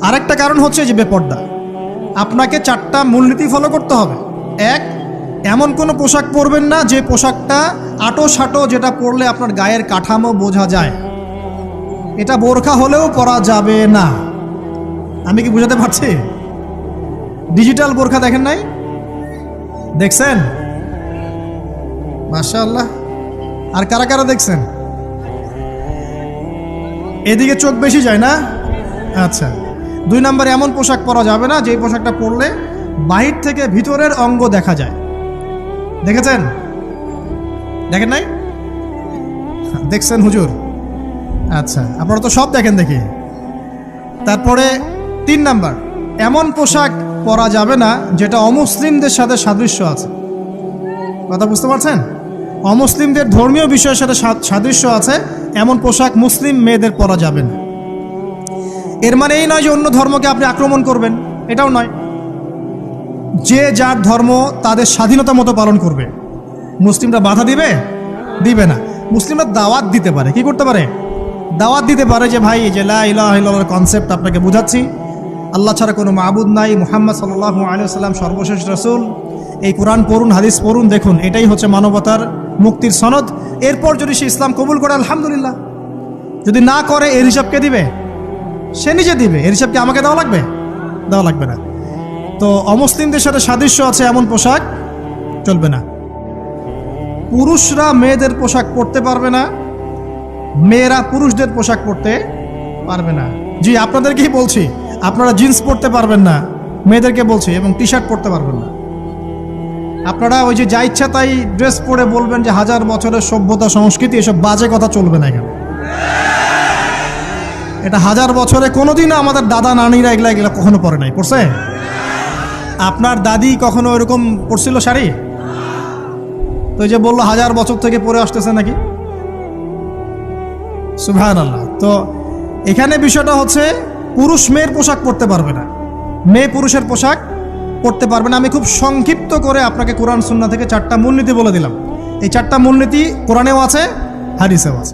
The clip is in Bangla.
আরেকটা কারণ হচ্ছে যে বেপর্দা। আপনাকে 4টা মূলনীতি ফলো করতে হবে। 1, এমন কোনো পোশাক পরবেন না যে পোশাকটা আটো সাটো, যেটা পরলে আপনার গায়ের কাঠামো বোঝা যায়। এটা বোরখা হলেও পরা যাবে না। আমি কি বুঝাতে পারছি? ডিজিটাল বোরখা দেখেন নাই? দেখছেন? মাশাআল্লাহ। আর কারা কারা দেখছেন? এদিকে চোখ বেশি যায় না? আচ্ছা। 2 নম্বরে এমন পোশাক পরা যাবে না যে পোশাকটা পরলে বাহির থেকে ভিতরের অঙ্গ দেখা যায়। দেখেছেন? দেখেন নাই? দেখছেন হুজুর? আচ্ছা, আপনারা তো সব দেখেন দেখি। তারপরে 3 নাম্বার, এমন পোশাক পরা যাবে না যেটা অমুসলিমদের সাথে সাদৃশ্য আছে। কথা বুঝতে পারছেন? অমুসলিমদের ধর্মীয় বিষয়ের সাথে সাদৃশ্য আছে এমন পোশাক মুসলিম মেয়েদের পরা যাবে না। এর মানে এই নয় যে অন্য ধর্মকে আপনি আক্রমণ করবেন, এটাও নয়। যে যার ধর্ম তাদের স্বাধীনতা মতো পালন করবে। মুসলিমরা বাধা দিবে? দিবে না। মুসলিমরা দাওয়াত দিতে পারে। কি করতে পারে? দাওয়াত দিতে পারে যে ভাই, যে লা ইলাহা ইল্লাল্লাহর কনসেপ্ট আপনাকে বুঝাচ্ছি, আল্লাহ ছাড়া কোনো মাবুদ নাই, মুহাম্মদ সাল্লাল্লাহু আলাইহি ওয়াসাল্লাম সর্বশেষ রাসূল, এই কোরআন পড়ুন, হাদিস পড়ুন, দেখুন এটাই হচ্ছে মানবতার মুক্তির সনদ। এরপর যদি সে ইসলাম কবুল করে আলহামদুলিল্লাহ, যদি না করে এর হিসাব কে দিবে? সে নিজে দিবে। এর হিসাব কি আমাকে দেওয়া লাগবে? দেওয়া লাগবে না। তো অমুসলিমদের সাথে সাদৃশ্য আছে এমন পোশাক চলবে না। পুরুষরা মেয়েদের পোশাক পরতে পারবে না, মেয়েরা পুরুষদের পোশাক পরতে পারবে না। জি, আপনাদেরকেই বলছি, আপনারা জিন্স পরতে পারবেন না, মেয়েদেরকে বলছি, এবং টি শার্ট পরতে পারবেন না। আপনারা ওই যে যা ইচ্ছা তাই ড্রেস পরে বলবেন যে 1000 বছরের সভ্যতা সংস্কৃতি, এসব বাজে কথা চলবে না এখানে। এটা 1000 বছরে কোনোদিনও আমাদের দাদা নানিরা এগুলা কখনো পরে নাই। পড়ছে? আপনার দাদি কখনো এরকম পরছিল শাড়ি? তো এই যে বললো 1000 বছর থেকে পরে আসতেছে নাকি? সুবহানাল্লাহ। তো এখানে বিষয়টা হচ্ছে পুরুষ মেয়ের পোশাক পরতে পারবে না, মেয়ে পুরুষের পোশাক পরতে পারবে না। আমি খুব সংক্ষিপ্ত করে আপনাকে কোরআন সুন্নাহ থেকে 4টা মূলনীতি বলে দিলাম। এই 4টা মূলনীতি কোরআনেও আছে, হাদিসেও আছে।